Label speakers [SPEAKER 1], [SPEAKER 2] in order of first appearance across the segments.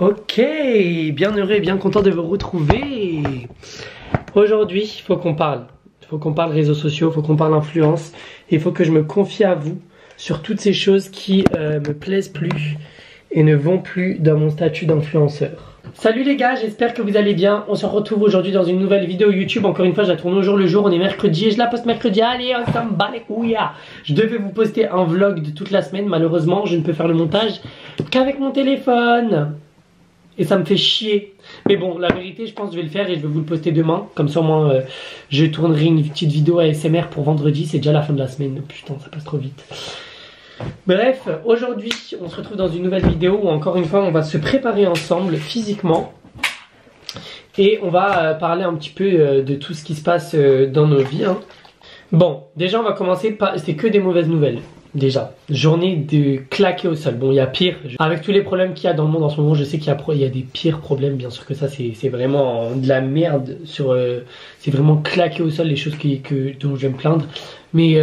[SPEAKER 1] Ok, bien heureux et bien content de vous retrouver. Aujourd'hui, il faut qu'on parle. Il faut qu'on parle réseaux sociaux, il faut qu'on parle influence. Il faut que je me confie à vous sur toutes ces choses qui me plaisent plus et ne vont plus dans mon statut d'influenceur. Salut les gars, j'espère que vous allez bien. On se retrouve aujourd'hui dans une nouvelle vidéo YouTube. Encore une fois, je la tourne au jour le jour. On est mercredi et je la poste mercredi. Allez, on s'en bat les couilles. Je devais vous poster un vlog de toute la semaine. Malheureusement, je ne peux faire le montage qu'avec mon téléphone. Et ça me fait chier. Mais bon, la vérité, je pense que je vais le faire et je vais vous le poster demain. Comme ça, moi, je tournerai une petite vidéo ASMR pour vendredi. C'est déjà la fin de la semaine. Putain, ça passe trop vite. Bref, aujourd'hui, on se retrouve dans une nouvelle vidéo où, encore une fois, on va se préparer ensemble physiquement. Et on va parler un petit peu de tout ce qui se passe dans nos vies. Hein. Bon, déjà, on va commencer par... C'est que des mauvaises nouvelles. Déjà, journée de claquer au sol. Bon, il y a pire. Avec tous les problèmes qu'il y a dans le monde en ce moment, je sais qu'il y a des pires problèmes. Bien sûr que ça, c'est vraiment de la merde. C'est vraiment claquer au sol les choses dont je vais me plaindre. Mais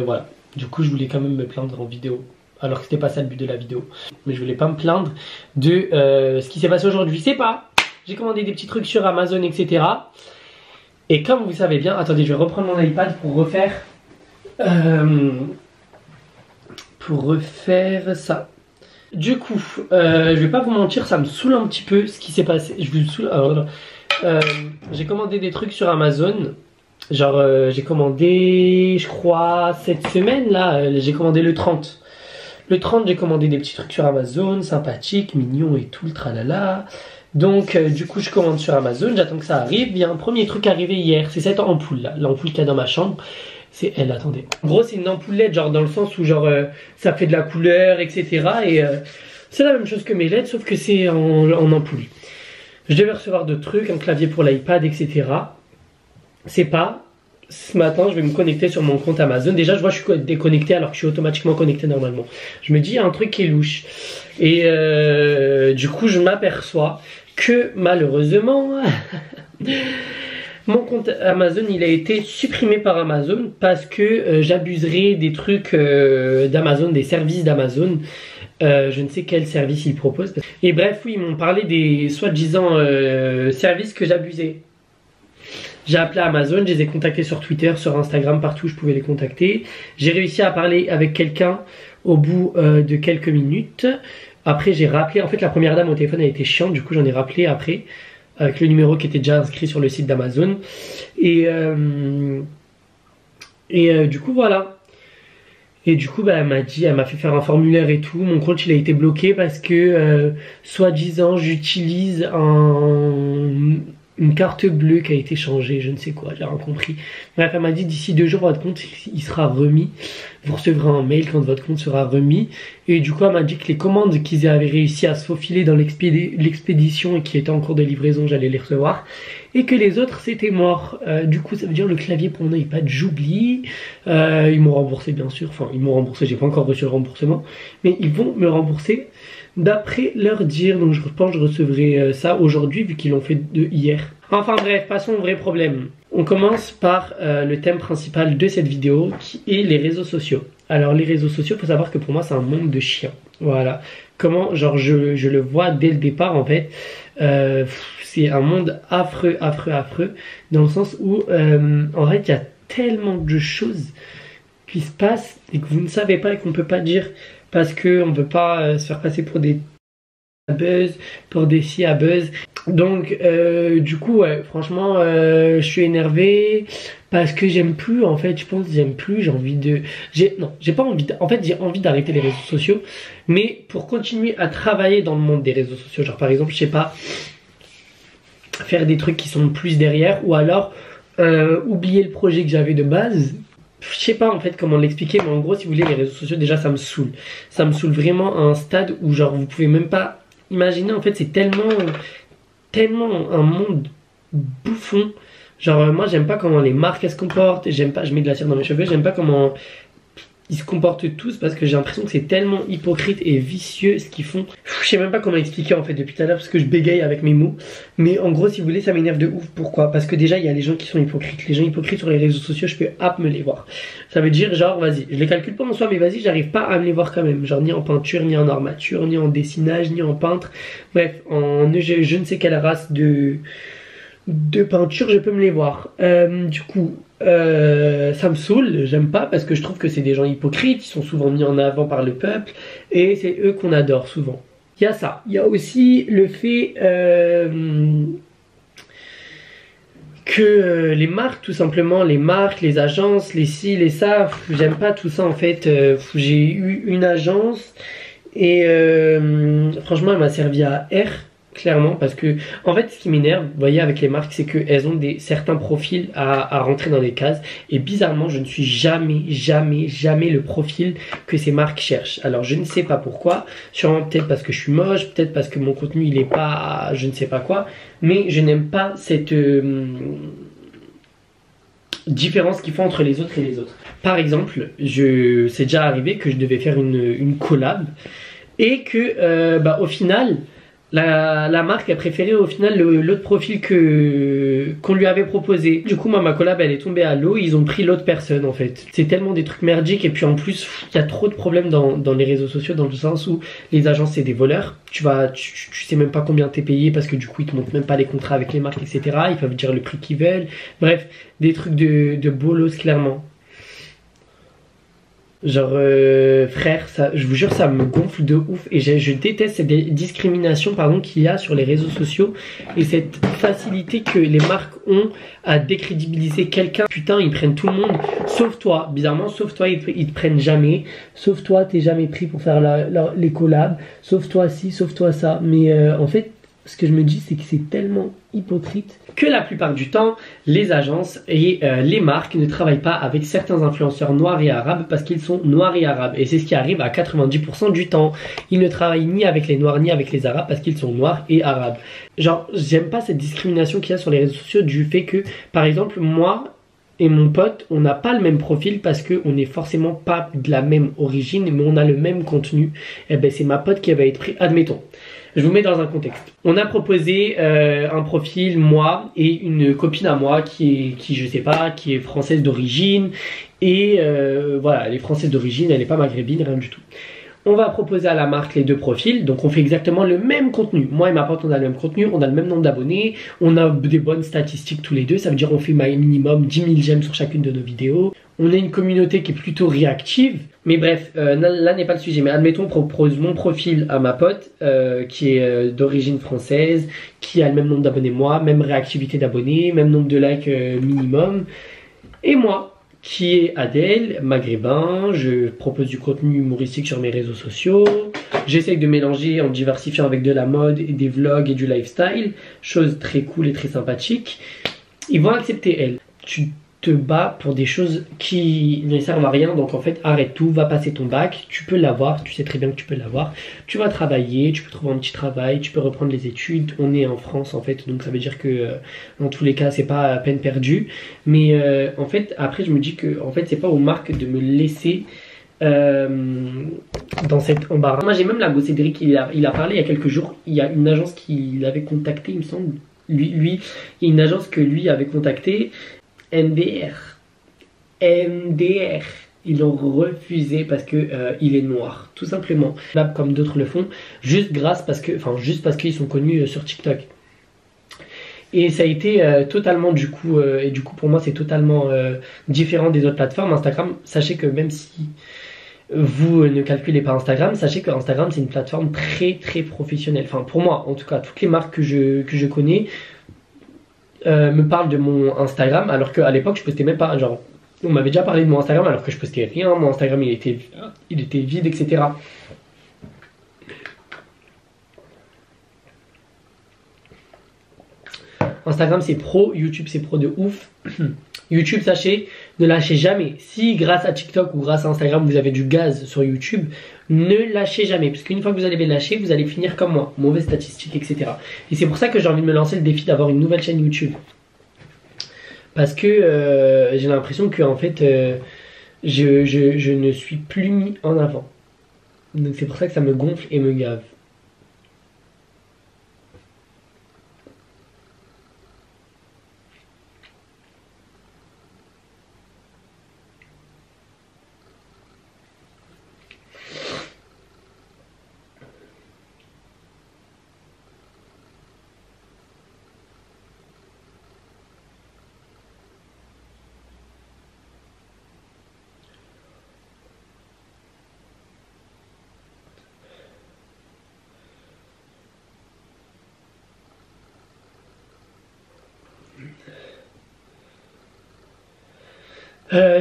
[SPEAKER 1] voilà. Du coup, je voulais quand même me plaindre en vidéo. Alors que c'était pas ça le but de la vidéo. Mais je voulais pas me plaindre de ce qui s'est passé aujourd'hui. C'est pas. J'ai commandé des petits trucs sur Amazon, etc. Et comme vous savez bien, attendez, je vais reprendre mon iPad pour refaire ça. Du coup, je vais pas vous mentir, ça me saoule un petit peu ce qui s'est passé. Je vous saoule. J'ai commandé des trucs sur Amazon. Genre, j'ai commandé, je crois, cette semaine là. J'ai commandé le 30. Le 30, j'ai commandé des petits trucs sur Amazon, sympathiques, mignons et tout, le tralala. Donc, du coup, je commande sur Amazon. J'attends que ça arrive. Il y a un premier truc arrivé hier. C'est cette ampoule là, l'ampoule qu'il y a dans ma chambre. C'est elle, attendez. En gros, c'est une ampoule LED, genre dans le sens où genre ça fait de la couleur, etc. Et c'est la même chose que mes LED, sauf que c'est en ampoule. Je devais recevoir d'autres trucs, un clavier pour l'iPad, etc. C'est pas. Ce matin, je vais me connecter sur mon compte Amazon. Déjà, je vois que je suis déconnecté alors que je suis automatiquement connecté normalement. Je me dis, il y a un truc qui est louche. Et du coup, je m'aperçois que malheureusement... Mon compte Amazon, il a été supprimé par Amazon parce que j'abuserai des trucs d'Amazon, des services d'Amazon. Je ne sais quel service ils proposent. Et bref, oui, ils m'ont parlé des soi-disant services que j'abusais. J'ai appelé Amazon, je les ai contactés sur Twitter, sur Instagram, partout où je pouvais les contacter. J'ai réussi à parler avec quelqu'un au bout de quelques minutes. Après, j'ai rappelé. En fait, la première dame au téléphone, elle était chiante. Du coup, j'en ai rappelé après. Avec le numéro qui était déjà inscrit sur le site d'Amazon. Et du coup, voilà. Et du coup, bah, elle m'a fait faire un formulaire et tout. Mon compte, il a été bloqué parce que, soi-disant, j'utilise une carte bleue qui a été changée, je ne sais quoi, j'ai rien compris. Bref, elle m'a dit d'ici 2 jours, votre compte, il sera remis. Vous recevrez un mail quand votre compte sera remis. Et du coup, elle m'a dit que les commandes qu'ils avaient réussi à se faufiler dans l'expédition et qui étaient en cours de livraison, j'allais les recevoir. Et que les autres, c'était mort. Du coup, ça veut dire le clavier pour mon iPad, j'oublie. Ils m'ont remboursé, bien sûr. Enfin, ils m'ont remboursé, j'ai pas encore reçu le remboursement. Mais ils vont me rembourser d'après leur dire. Donc, je pense que je recevrai ça aujourd'hui, vu qu'ils l'ont fait de hier. Enfin bref, passons au vrai problème. On commence par le thème principal de cette vidéo, qui est les réseaux sociaux. Alors, les réseaux sociaux, il faut savoir que pour moi, c'est un monde de chiens. Voilà. Comment, genre, je le vois dès le départ, en fait. C'est un monde affreux, affreux, affreux. Dans le sens où, en fait, il y a tellement de choses qui se passent et que vous ne savez pas et qu'on ne peut pas dire parce qu'on ne veut pas se faire passer pour des buzz, pour des si à buzz. Donc, du coup, ouais, franchement, je suis énervé parce que j'aime plus, en fait, je pense que j'aime plus, j'ai envie de... j'ai pas envie, en fait, j'ai envie d'arrêter les réseaux sociaux, mais pour continuer à travailler dans le monde des réseaux sociaux, genre par exemple, je sais pas, faire des trucs qui sont plus derrière, ou alors oublier le projet que j'avais de base. Je sais pas en fait comment l'expliquer, mais en gros, si vous voulez, les réseaux sociaux, déjà, ça me saoule. Ça me saoule vraiment à un stade où, genre, vous pouvez même pas imaginer, en fait, c'est tellement un monde bouffon. Genre, moi, j'aime pas comment les marques elles se comportent, j'aime pas, je mets de la cire dans mes cheveux, j'aime pas comment ils se comportent tous parce que j'ai l'impression que c'est tellement hypocrite et vicieux ce qu'ils font. Je sais même pas comment expliquer en fait depuis tout à l'heure parce que je bégaye avec mes mots. Mais en gros, si vous voulez, ça m'énerve de ouf. Pourquoi? Parce que déjà, il y a les gens qui sont hypocrites. Les gens hypocrites sur les réseaux sociaux, je peux me les voir. Ça veut dire genre, vas-y, je les calcule pas en soi, mais vas-y, j'arrive pas à me les voir quand même. Genre ni en peinture, ni en armature, ni en dessinage, ni en peintre. Bref, en je ne sais quelle race de peinture, je peux me les voir. Du coup, ça me saoule, j'aime pas parce que je trouve que c'est des gens hypocrites, ils sont souvent mis en avant par le peuple et c'est eux qu'on adore souvent. Il y a ça, il y a aussi le fait que les marques, tout simplement, les marques, les agences, les ci, les ça, j'aime pas tout ça en fait. J'ai eu une agence et franchement elle m'a servi à R. Clairement, parce que en fait ce qui m'énerve, vous voyez, avec les marques, c'est qu'elles ont certains profils à rentrer dans des cases et bizarrement je ne suis jamais le profil que ces marques cherchent. Alors je ne sais pas pourquoi, sûrement peut-être parce que je suis moche, peut-être parce que mon contenu il est pas je ne sais pas quoi, mais je n'aime pas cette différence qu'ils font entre les autres et les autres. Par exemple, c'est déjà arrivé que je devais faire une collab et que au final la marque a préféré au final l'autre profil qu'on lui avait proposé. Du coup moi ma collab elle est tombée à l'eau, ils ont pris l'autre personne en fait. C'est tellement des trucs merdiques et puis en plus il y a trop de problèmes dans les réseaux sociaux dans le sens où les agences c'est des voleurs. Tu sais même pas combien t'es payé parce que du coup ils te montrent même pas les contrats avec les marques etc. Ils peuvent dire le prix qu'ils veulent. Bref, des trucs de bolos clairement. Genre frère, ça, je vous jure ça me gonfle de ouf et je déteste cette discrimination qu'il y a sur les réseaux sociaux et cette facilité que les marques ont à décrédibiliser quelqu'un. Putain, ils prennent tout le monde sauf toi, bizarrement, sauf toi ils te prennent jamais, sauf toi t'es jamais pris pour faire les collabs, sauf toi ci, sauf toi ça. Mais en fait ce que je me dis c'est que c'est tellement hypocrite que la plupart du temps les agences et les marques ne travaillent pas avec certains influenceurs noirs et arabes parce qu'ils sont noirs et arabes et c'est ce qui arrive à 90% du temps. Ils ne travaillent ni avec les noirs ni avec les arabes parce qu'ils sont noirs et arabes. Genre j'aime pas cette discrimination qu'il y a sur les réseaux sociaux du fait que par exemple moi et mon pote on n'a pas le même profil parce qu'on n'est forcément pas de la même origine mais on a le même contenu. Et ben c'est ma pote qui va être pris, admettons. Je vous mets dans un contexte. On a proposé un profil, moi et une copine à moi qui je sais pas, qui est française d'origine. Et voilà, elle est française d'origine, elle n'est pas maghrébine, rien du tout. On va proposer à la marque les deux profils, donc on fait exactement le même contenu. Moi et ma pote, on a le même contenu, on a le même nombre d'abonnés, on a des bonnes statistiques tous les deux, ça veut dire on fait minimum 10 000 j'aime sur chacune de nos vidéos. On a une communauté qui est plutôt réactive, mais bref, là n'est pas le sujet. Mais admettons, on propose mon profil à ma pote, qui est d'origine française, qui a le même nombre d'abonnés que moi, même réactivité d'abonnés, même nombre de likes minimum, et moi qui est Adèle, maghrébin, je propose du contenu humoristique sur mes réseaux sociaux, j'essaye de mélanger en diversifiant avec de la mode et des vlogs et du lifestyle, chose très cool et très sympathique. Ils vont accepter elle. Tu te bats pour des choses qui ne servent à rien, donc en fait arrête tout, va passer ton bac, tu peux l'avoir, tu sais très bien que tu peux l'avoir, tu vas travailler, tu peux trouver un petit travail, tu peux reprendre les études, on est en France en fait, donc ça veut dire que dans tous les cas c'est pas à peine perdu, mais en fait après je me dis que en fait c'est pas aux marques de me laisser dans cet embarras. Moi j'ai même la Cédric, il a parlé il y a quelques jours, il y a une agence qui l'avait contacté il me semble, lui il y a une agence que lui avait contacté, MDR, ils l'ont refusé parce que il est noir, tout simplement. Comme d'autres le font, juste parce qu'ils sont connus sur TikTok. Et ça a été totalement du coup pour moi c'est totalement différent des autres plateformes. Instagram, sachez que même si vous ne calculez pas Instagram, sachez que Instagram c'est une plateforme très très professionnelle. Enfin pour moi en tout cas, toutes les marques que je connais me parle de mon Instagram alors qu'à l'époque je postais même pas, genre on m'avait déjà parlé de mon Instagram alors que je postais rien, mon Instagram il était vide etc. Instagram c'est pro, YouTube c'est pro de ouf. YouTube, sachez, ne lâchez jamais. Si grâce à TikTok ou grâce à Instagram vous avez du gaz sur YouTube, ne lâchez jamais. Parce qu'une fois que vous allez lâcher, vous allez finir comme moi, mauvaise statistique, etc. Et c'est pour ça que j'ai envie de me lancer le défi d'avoir une nouvelle chaîne YouTube. Parce que j'ai l'impression que en fait je ne suis plus mis en avant. Donc c'est pour ça que ça me gonfle et me gave.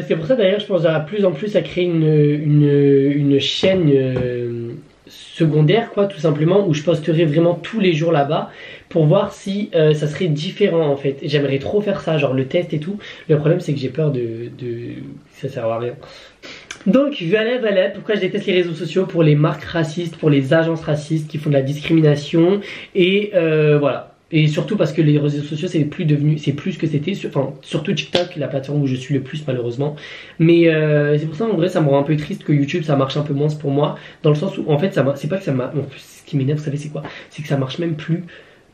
[SPEAKER 1] C'est pour ça d'ailleurs je pense à plus en plus à créer une chaîne secondaire quoi tout simplement où je posterai vraiment tous les jours là-bas pour voir si ça serait différent en fait. J'aimerais trop faire ça, genre le test et tout. Le problème c'est que j'ai peur ça sert à rien. Donc voilà pourquoi je déteste les réseaux sociaux, pour les marques racistes, pour les agences racistes qui font de la discrimination et voilà. Et surtout parce que les réseaux sociaux c'est plus ce que c'était, enfin surtout TikTok, la plateforme où je suis le plus malheureusement. Mais c'est pour ça en vrai ça me rend un peu triste que YouTube ça marche un peu moins pour moi, dans le sens où en fait c'est pas que ça m'a, ce qui m'énerve vous savez c'est quoi, c'est que ça marche même plus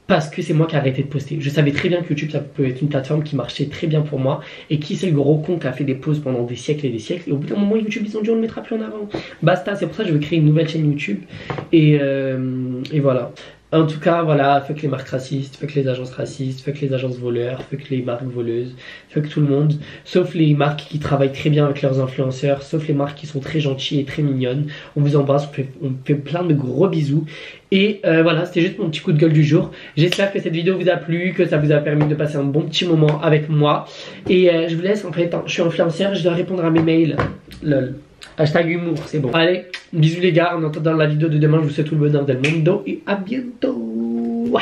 [SPEAKER 1] parce que c'est moi qui ai arrêté de poster. Je savais très bien que YouTube ça peut être une plateforme qui marchait très bien pour moi. Et qui c'est le gros con qui a fait des pauses pendant des siècles et des siècles. Et au bout d'un moment YouTube ils ont dit on ne le mettra plus en avant. Basta, c'est pour ça que je veux créer une nouvelle chaîne YouTube. Et voilà. En tout cas, voilà, fuck les marques racistes, fuck les agences racistes, fuck les agences voleurs, fuck les marques voleuses, fuck tout le monde, sauf les marques qui travaillent très bien avec leurs influenceurs, sauf les marques qui sont très gentilles et très mignonnes. On vous embrasse, on fait plein de gros bisous. Et voilà, c'était juste mon petit coup de gueule du jour. J'espère que cette vidéo vous a plu, que ça vous a permis de passer un bon petit moment avec moi. Et je vous laisse, en fait, je suis influenceur, je dois répondre à mes mails. Lol. Hashtag humour, c'est bon. Allez, bisous les gars, en attendant la vidéo de demain, je vous souhaite tout le bonheur del mundo et à bientôt. Ouah.